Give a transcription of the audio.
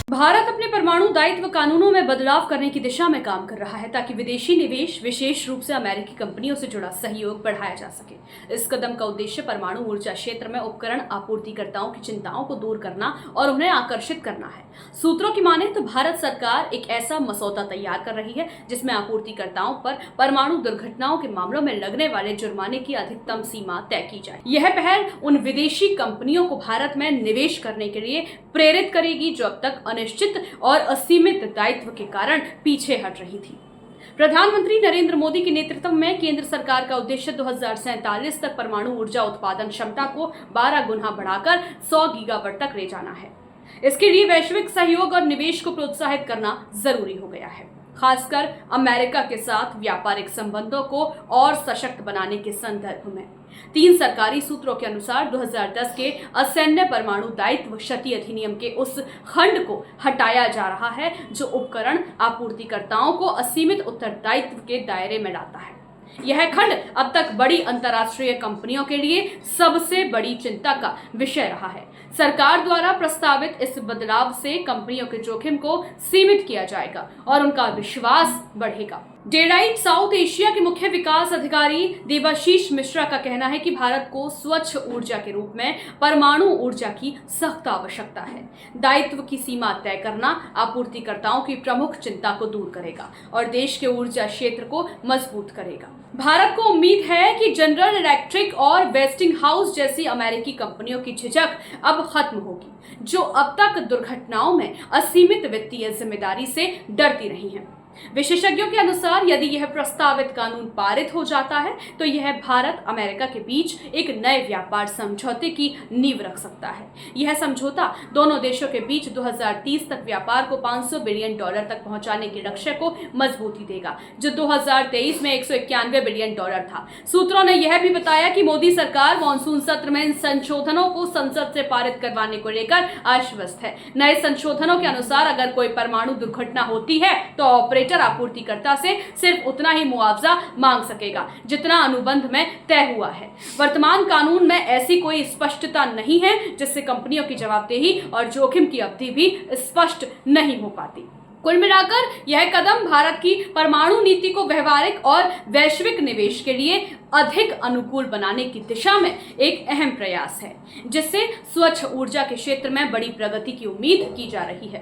भारत अपने परमाणु दायित्व कानूनों में बदलाव करने की दिशा में काम कर रहा है ताकि विदेशी निवेश, विशेष रूप से अमेरिकी कंपनियों से जुड़ा सहयोग बढ़ाया जा सके। इस कदम का उद्देश्य परमाणु ऊर्जा क्षेत्र में उपकरण आपूर्तिकर्ताओं की चिंताओं को दूर करना और उन्हें आकर्षित करना है। सूत्रों की माने तो भारत सरकार एक ऐसा मसौदा तैयार कर रही है जिसमें आपूर्तिकर्ताओं पर परमाणु दुर्घटनाओं के मामलों में लगने वाले जुर्माने की अधिकतम सीमा तय की जाए। यह पहल उन विदेशी कंपनियों को भारत में निवेश करने के लिए प्रेरित करेगी जो अब तक अनिश्चित और असीमित दायित्व के कारण पीछे हट रही थी। प्रधानमंत्री नरेंद्र मोदी के नेतृत्व में केंद्र सरकार का उद्देश्य 2047 तक परमाणु ऊर्जा उत्पादन क्षमता को 12 गुना बढ़ाकर 100 गीगावाट तक ले जाना है। इसके लिए वैश्विक सहयोग और निवेश को प्रोत्साहित करना जरूरी हो गया है, खासकर अमेरिका के साथ व्यापारिक संबंधों को और सशक्त बनाने के संदर्भ में। 3 सरकारी सूत्रों के अनुसार 2010 के असैन्य परमाणु दायित्व क्षति अधिनियम के उस खंड को हटाया जा रहा है जो उपकरण आपूर्तिकर्ताओं को असीमित उत्तरदायित्व के दायरे में लाता है। यह खंड अब तक बड़ी अंतर्राष्ट्रीय कंपनियों के लिए सबसे बड़ी चिंता का विषय रहा है। सरकार द्वारा प्रस्तावित इस बदलाव से कंपनियों के जोखिम को सीमित किया जाएगा और उनका विश्वास बढ़ेगा। डेलाइट साउथ एशिया के मुख्य विकास अधिकारी देवाशीष मिश्रा का कहना है कि भारत को स्वच्छ ऊर्जा के रूप में परमाणु ऊर्जा की सख्त आवश्यकता है। दायित्व की सीमा तय करना आपूर्तिकर्ताओं की प्रमुख चिंता को दूर करेगा और देश के ऊर्जा क्षेत्र को मजबूत करेगा। भारत को उम्मीद है कि जनरल इलेक्ट्रिक और वेस्टिंगहाउस जैसी अमेरिकी कंपनियों की झिझक अब खत्म होगी, जो अब तक दुर्घटनाओं में असीमित वित्तीय जिम्मेदारी से डरती रही हैं। विशेषज्ञों के अनुसार यदि यह प्रस्तावित कानून पारित हो जाता है तो यह भारत अमेरिका के बीच एक नए व्यापार समझौते की नींव रख सकता है। यह समझौता दोनों देशों के बीच 2030 तक व्यापार को $500 बिलियन तक पहुंचाने के लक्ष्य को मजबूती देगा, जो 2023 में $191 बिलियन था। सूत्रों ने यह भी बताया कि मोदी सरकार मानसून सत्र में इन संशोधनों को संसद से पारित करवाने को लेकर आश्वस्त है। नए संशोधनों के अनुसार अगर कोई परमाणु दुर्घटना होती है तो ऑपरेटर आपूर्तिकर्ता से सिर्फ उतना ही मुआवजा मांग सकेगा जितना अनुबंध में तय हुआ है। वर्तमान कानून में ऐसी कोई स्पष्टता नहीं है, जिससे कंपनियों की जवाबदेही और जोखिम की अवधि भी स्पष्ट नहीं हो पाती। कुल मिलाकर यह कदम भारत की परमाणु नीति को व्यवहारिक और वैश्विक निवेश के लिए अधिक अनुकूल बनाने की दिशा में एक अहम प्रयास है, जिससे स्वच्छ ऊर्जा के क्षेत्र में बड़ी प्रगति की उम्मीद की जा रही है।